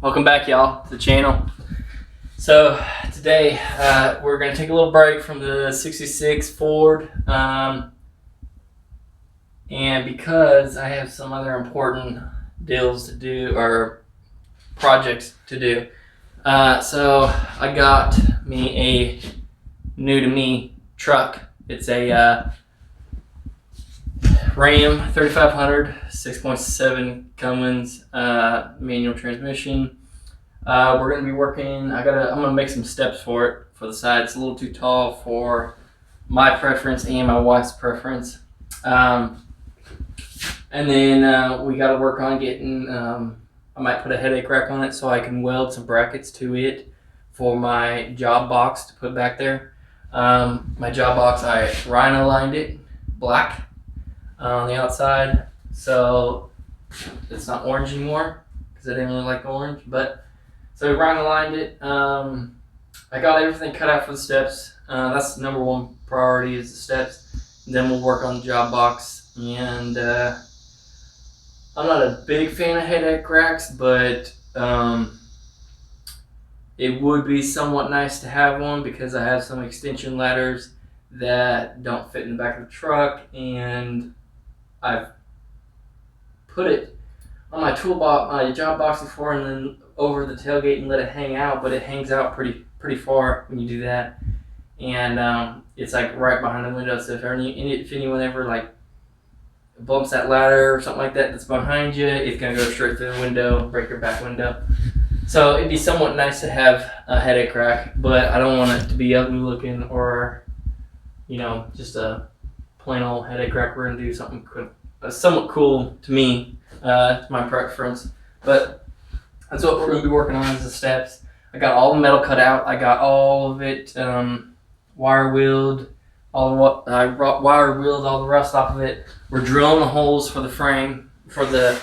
Welcome back, y'all, to the channel. So today we're going to take a little break from the 66 Ford, and because I have some other important deals to do or projects to do, so I got me a new to me truck. It's a Ram 3500 6.7 Cummins manual transmission. We're gonna be working. I'm gonna make some steps for it for the side. It's a little too tall for my preference and my wife's preference. And then we got to work on getting. I might put a headache rack on it so I can weld some brackets to it for my job box to put back there. My job box, I rhino lined it black on the outside, so it's not orange anymore because I didn't really like orange. But so we rhino lined it. I got everything cut out for the steps. That's the number one priority, is the steps. And then we'll work on the job box. And I'm not a big fan of headache racks, but it would be somewhat nice to have one because I have some extension ladders that don't fit in the back of the truck, and I've put it on my toolbox, my job box before, and then over the tailgate and let it hang out, but it hangs out pretty far when you do that, and it's like right behind the window. So if anyone ever like bumps that ladder or something like that that's behind you, it's gonna go straight through the window, break your back window. So it'd be somewhat nice to have a headache rack, but I don't want it to be ugly looking or, you know, just a plain old headache rack. We're gonna do something somewhat cool to me, to my preference. But that's what we're gonna be working on, is the steps. I got all the metal cut out. I got all of it wire wheeled. Wire wheeled all the rust off of it. We're drilling the holes for the frame, for the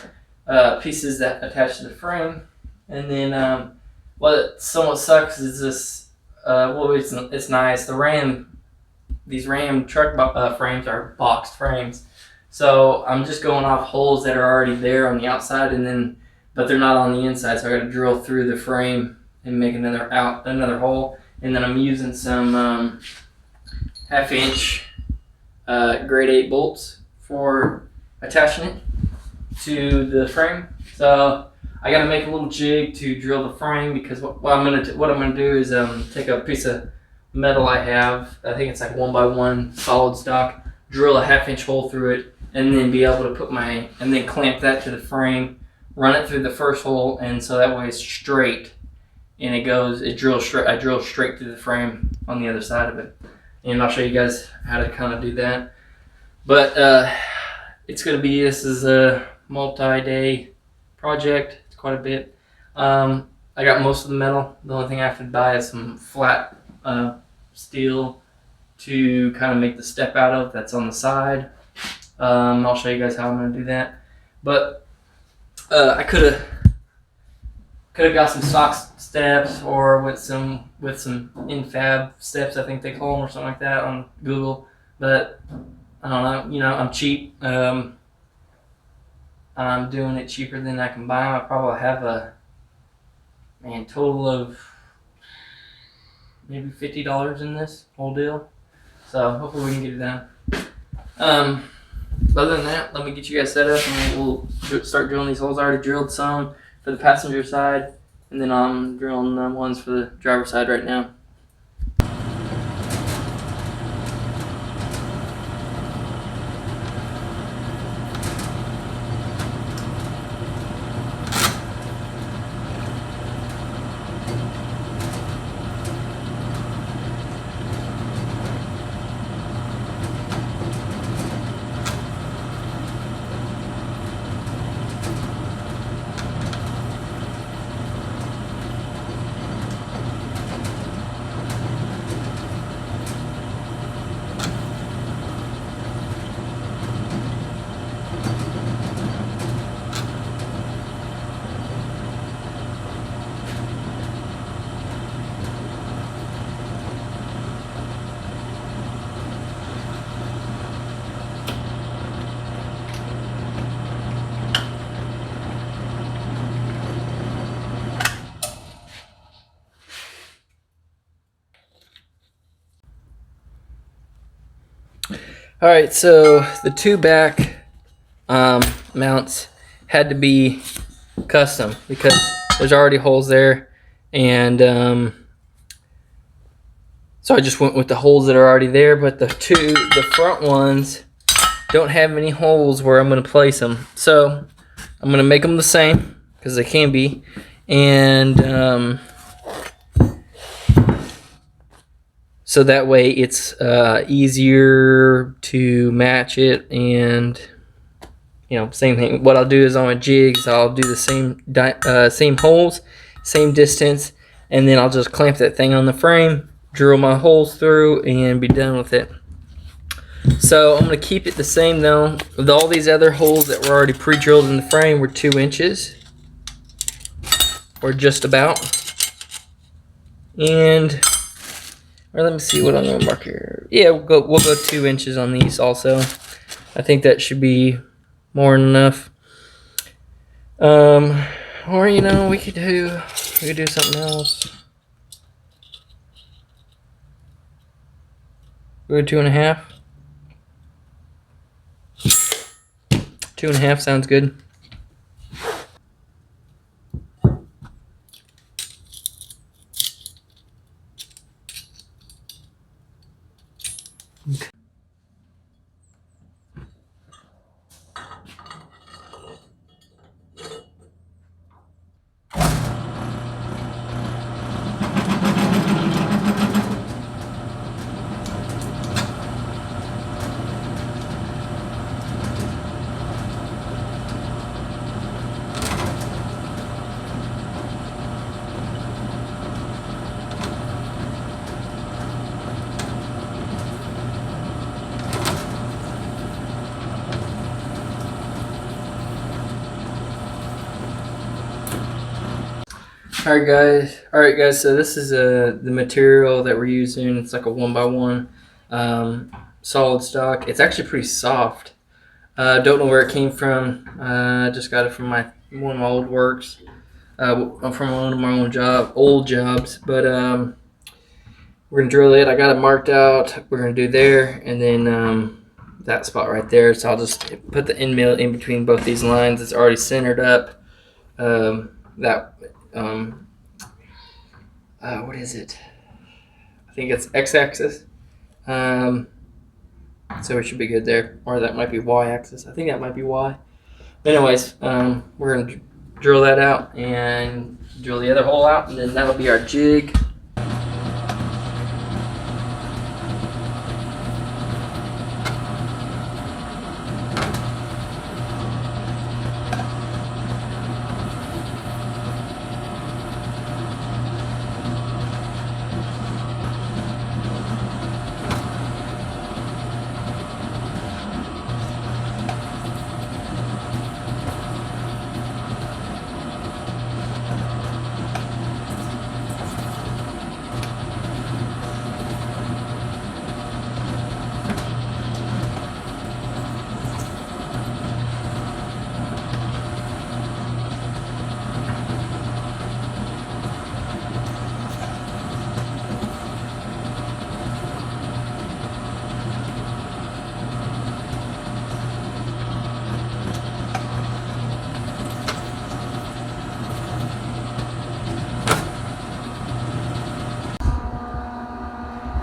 pieces that attach to the frame. And then what somewhat sucks is this. Well, it's nice. These Ram truck frames are boxed frames, so I'm just going off holes that are already there on the outside, but they're not on the inside. So I got to drill through the frame and make another hole, and then I'm using some 1/2 inch grade 8 bolts for attaching it to the frame. So I got to make a little jig to drill the frame, because what I'm gonna do is take a piece of metal I have. I think it's like 1x1 solid stock. Drill a 1/2 inch hole through it, and then be able to put and then clamp that to the frame. Run it through the first hole, and so that way it's straight, and it drills straight. I drill straight through the frame on the other side of it, and I'll show you guys how to kind of do that. But this is a multi-day project. It's quite a bit. I got most of the metal. The only thing I have to buy is some flat steel to kind of make the step out of that's on the side. I'll show you guys how I'm going to do that. But I could have got some stock steps, or with some infab steps, I think they call them, or something like that, on Google. But I don't know. You know, I'm cheap. I'm doing it cheaper than I can buy them. I probably have a total of maybe $50 in this whole deal. So hopefully we can get it done. Other than that, let me get you guys set up, and we'll start drilling these holes. I already drilled some for the passenger side, and then I'm drilling ones for the driver's side right now. All right, so the two back mounts had to be custom because there's already holes there, and so I just went with the holes that are already there. But the front ones don't have any holes where I'm going to place them, so I'm going to make them the same because they can be, and so that way it's easier to match it. And same thing. What I'll do is on my jigs, I'll do the same holes, same distance, and then I'll just clamp that thing on the frame, drill my holes through, and be done with it. So I'm going to keep it the same though. With all these other holes that were already pre-drilled in the frame were 2 inches, or just about. And let me see what I'm going to mark here. Yeah, we'll go 2 inches on these also. I think that should be more than enough. Or we could do something else. Go 2.5. 2.5 sounds good. Okay. All right, guys. So this is the material that we're using. It's like a 1x1 solid stock. It's actually pretty soft. Don't know where it came from. Just got it from one of my old works. From one of my old jobs. But we're gonna drill it. I got it marked out. We're gonna do there, and then that spot right there. So I'll just put the end mill in between both these lines. It's already centered up. What is it? I think it's x-axis. So we should be good there. Or that might be y-axis. I think that might be y. Anyways, we're going to drill that out and drill the other hole out, and then that'll be our jig.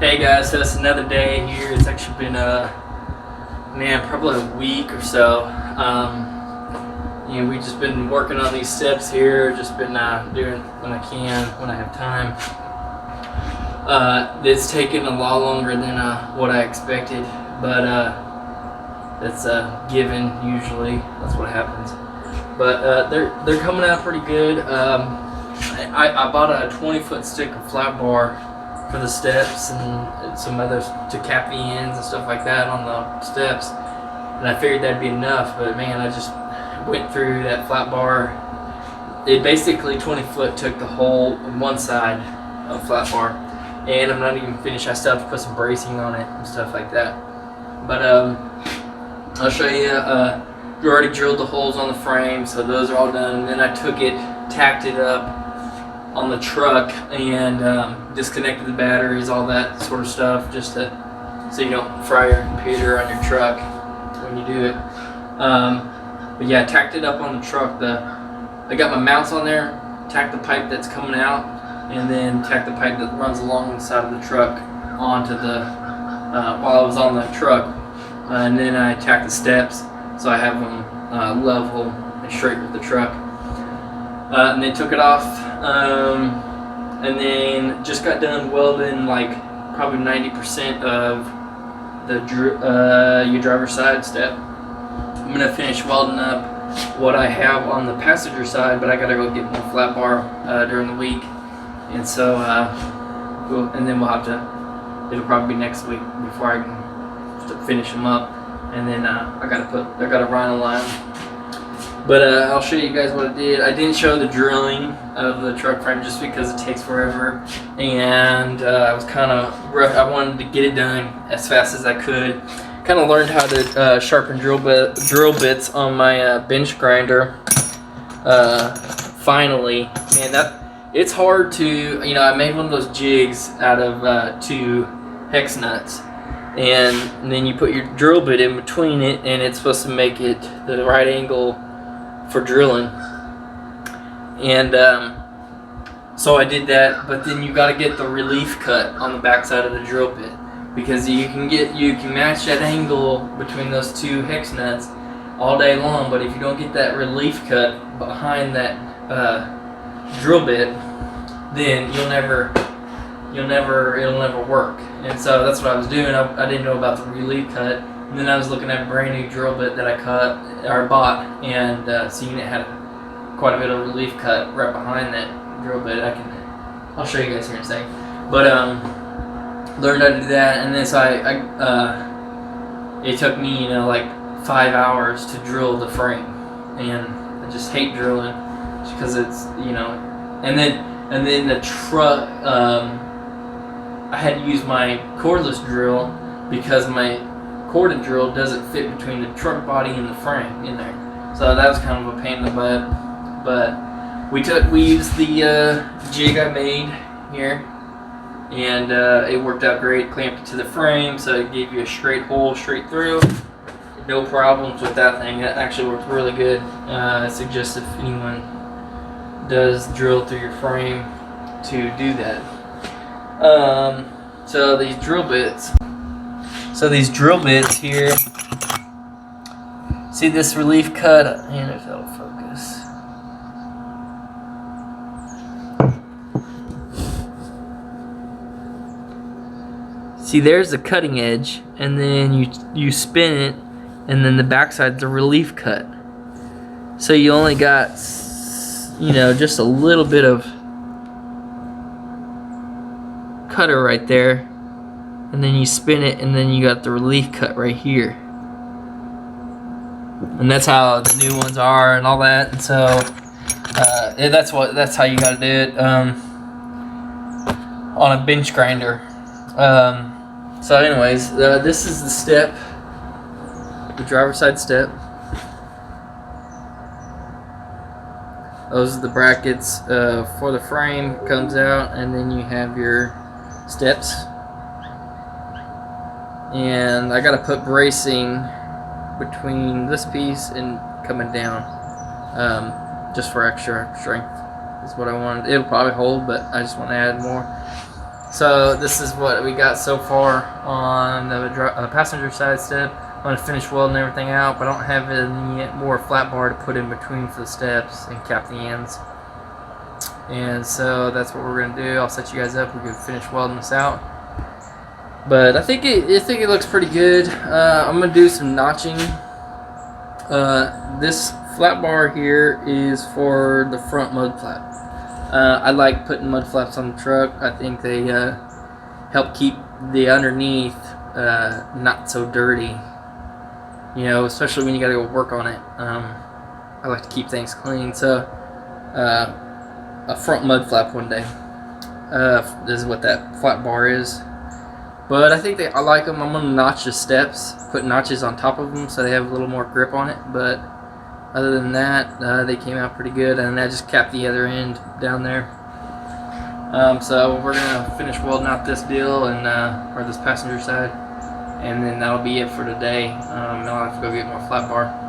Hey guys, so it's another day here. It's actually been probably a week or so. We've just been working on these steps here. Just been doing when I can, when I have time. It's taken a lot longer than what I expected, but that's given usually. That's what happens. But they're coming out pretty good. I bought a 20-foot stick of flat bar for the steps and some others to cap the ends and stuff like that on the steps, and I figured that'd be enough. But man, I just went through that flat bar. It basically 20 foot took the whole one side of flat bar, and I'm not even finished. I still have to put some bracing on it and stuff like that. But I'll show you. We already drilled the holes on the frame, so those are all done. And then I took it, tacked it up on the truck, and disconnected the batteries, all that sort of stuff, just to so you don't fry your computer on your truck when you do it. But yeah, I tacked it up on the truck. I got my mounts on there, tacked the pipe that's coming out, and then tacked the pipe that runs along the side of the truck onto the while I was on the truck, and then I tacked the steps so I have them level and straight with the truck. And then took it off, and then just got done welding like probably 90% of the your driver's side step. I'm gonna finish welding up what I have on the passenger side, but I gotta go get more flat bar during the week, and so and then we'll have to. It'll probably be next week before I can finish them up, and then I gotta rhino line. But I'll show you guys what I did. I didn't show the drilling of the truck frame just because it takes forever, and I was kind of rough. I wanted to get it done as fast as I could. Kind of learned how to sharpen drill bits on my bench grinder. Finally, man, it's hard to, I made one of those jigs out of 2 hex nuts, and then you put your drill bit in between it, and it's supposed to make it the right angle for drilling. And so I did that, but then you got to get the relief cut on the back side of the drill bit, because you can match that angle between those 2 hex nuts all day long, but if you don't get that relief cut behind that drill bit, then it'll never work. And so that's what I was doing. I didn't know about the relief cut, and then I was looking at a brand new drill bit that I bought, and seeing it had quite a bit of relief cut right behind that drill bit. I'll show you guys here in a second. But learned how to do that, and then so it took me like 5 hours to drill the frame, and I just hate drilling because it's and then the truck, I had to use my cordless drill because my corded drill doesn't fit between the truck body and the frame in there, so that was kind of a pain in the butt. But we used the jig I made here, and it worked out great. Clamped it to the frame, so it gave you a straight hole straight through. No problems with that thing. That actually worked really good. I suggest if anyone does drill through your frame to do that. So these drill bits here, see this relief cut, and if that'll focus. See, there's the cutting edge, and then you spin it, and then the backside's the relief cut. So you only got, just a little bit of cutter right there, and then you spin it, and then you got the relief cut right here. And that's how the new ones are and all that. And so that's how you got to do it on a bench grinder. So anyways, this is the step, the driver's side step. Those are the brackets for the frame, comes out, and then you have your steps. And I gotta put bracing between this piece and coming down, just for extra strength is what I wanted. It'll probably hold, but I just want to add more. So this is what we got so far on the passenger side step. I'm going to finish welding everything out, but I don't have any more flat bar to put in between for the steps and cap the ends. And so that's what we're going to do. I'll set you guys up. We can finish welding this out. But I think it looks pretty good. I'm going to do some notching. This flat bar here is for the front mud flap. I like putting mud flaps on the truck. I think they help keep the underneath not so dirty. Especially when you gotta go work on it. I like to keep things clean. So a front mud flap one day. This is what that flat bar is. But I think I like them. I'm gonna notch the steps, put notches on top of them so they have a little more grip on it. But other than that, they came out pretty good, and I just capped the other end down there. So we're gonna finish welding out this deal or this passenger side, and then that'll be it for today. I'll have to go get more flat bar.